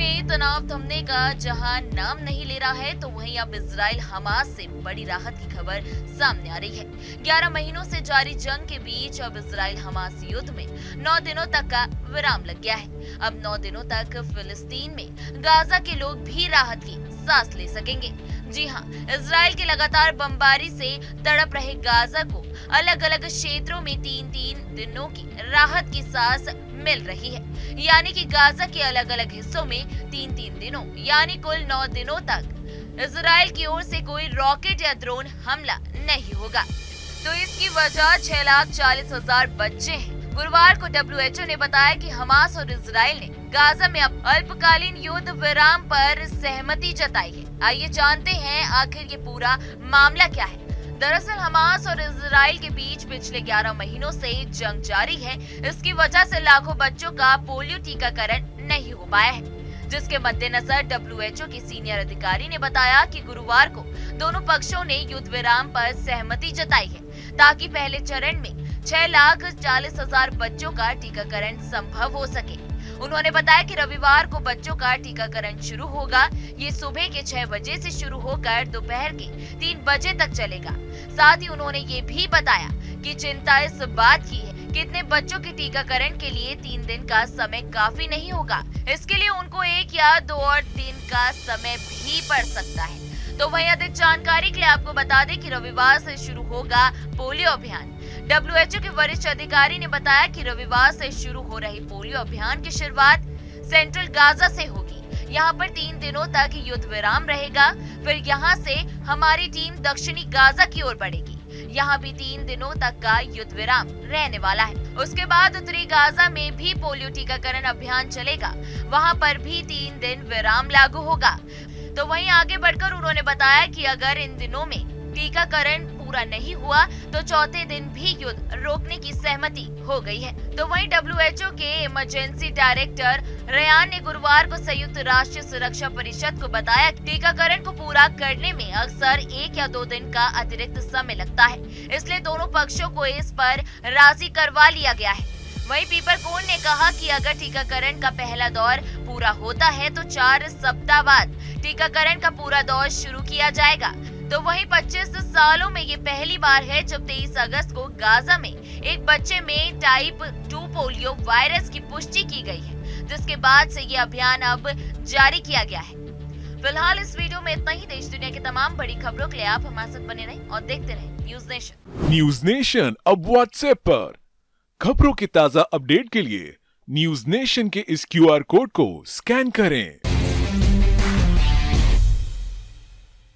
में तनाव थमने का जहां नाम नहीं ले रहा है, तो वहीं अब इजराइल हमास से बड़ी राहत की खबर सामने आ रही है। 11 महीनों से जारी जंग के बीच अब इजराइल हमास युद्ध में 9 दिनों तक का विराम लग गया है। अब 9 दिनों तक फिलिस्तीन में गाजा के लोग भी राहत की सांस ले सकेंगे। जी हाँ, इजराइल के लगातार बमबारी से तड़प रहे गाजा को अलग अलग क्षेत्रों में 3-3 दिनों की राहत की सांस मिल रही है। यानी कि गाजा के अलग अलग हिस्सों में 3-3 दिनों यानी कुल 9 दिनों तक इजराइल की ओर से कोई रॉकेट या ड्रोन हमला नहीं होगा। तो इसकी वजह 6,40,000 बच्चे हैं। गुरुवार को WHO ने बताया कि हमास और इजराइल ने गाजा में अब अल्पकालीन युद्ध विराम पर सहमति जताई है। आइए जानते हैं आखिर ये पूरा मामला क्या है। दरअसल हमास और इजराइल के बीच पिछले 11 महीनों से जंग जारी है। इसकी वजह से लाखों बच्चों का पोलियो टीकाकरण नहीं हो पाया है, जिसके मद्देनजर WHO के सीनियर अधिकारी ने बताया कि गुरुवार को दोनों पक्षों ने युद्ध विराम पर सहमति जताई है, ताकि पहले चरण में 6,40,000 बच्चों का टीकाकरण संभव हो सके। उन्होंने बताया कि रविवार को बच्चों का टीकाकरण शुरू होगा। ये सुबह के 6 बजे से शुरू होकर दोपहर के 3 बजे तक चलेगा। साथ ही उन्होंने ये भी बताया कि चिंता इस बात की है कि इतने बच्चों के टीकाकरण के लिए 3 दिन का समय काफी नहीं होगा। इसके लिए उनको 1 या 2 और दिन का समय भी पड़ सकता है। तो वहीं अधिक जानकारी के लिए आपको बता दें कि रविवार से शुरू होगा पोलियो अभियान। WHO के वरिष्ठ अधिकारी ने बताया कि रविवार से शुरू हो रही पोलियो अभियान की शुरुआत सेंट्रल गाजा से होगी। यहाँ पर 3 दिनों तक युद्ध विराम रहेगा। फिर यहाँ से हमारी टीम दक्षिणी गाजा की ओर बढ़ेगी। यहाँ भी 3 दिनों तक का युद्ध विराम रहने वाला है। उसके बाद उत्तरी गाजा में भी पोलियो टीकाकरण अभियान चलेगा। वहाँ पर भी 3 दिन विराम लागू होगा। तो वहीं आगे बढ़कर उन्होंने बताया कि अगर इन दिनों में टीकाकरण पूरा नहीं हुआ तो चौथे दिन भी युद्ध रोकने की सहमति हो गई है। तो वहीं WHO के इमरजेंसी डायरेक्टर रयान ने गुरुवार को संयुक्त राष्ट्र सुरक्षा परिषद को बताया कि टीकाकरण को पूरा करने में अक्सर 1 या 2 दिन का अतिरिक्त समय लगता है, इसलिए दोनों पक्षों को इस पर राजी करवा लिया गया है। वहीं पीपरकोन ने कहा कि अगर टीकाकरण का पहला दौर पूरा होता है तो 4 सप्ताह बाद टीकाकरण का पूरा दौर शुरू किया जाएगा। तो वहीं 25 सालों में ये पहली बार है जब 23 अगस्त को गाजा में एक बच्चे में टाइप 2 पोलियो वायरस की पुष्टि की गई है, जिसके बाद से ये अभियान अब जारी किया गया है। फिलहाल इस वीडियो में इतना ही। देश दुनिया की तमाम बड़ी खबरों के लिए आप हमारे साथ बने रहें और देखते रहें न्यूज नेशन। न्यूज नेशन अब व्हाट्सएप पर खबरों की ताजा अपडेट के लिए न्यूज नेशन के इस QR कोड को स्कैन करें।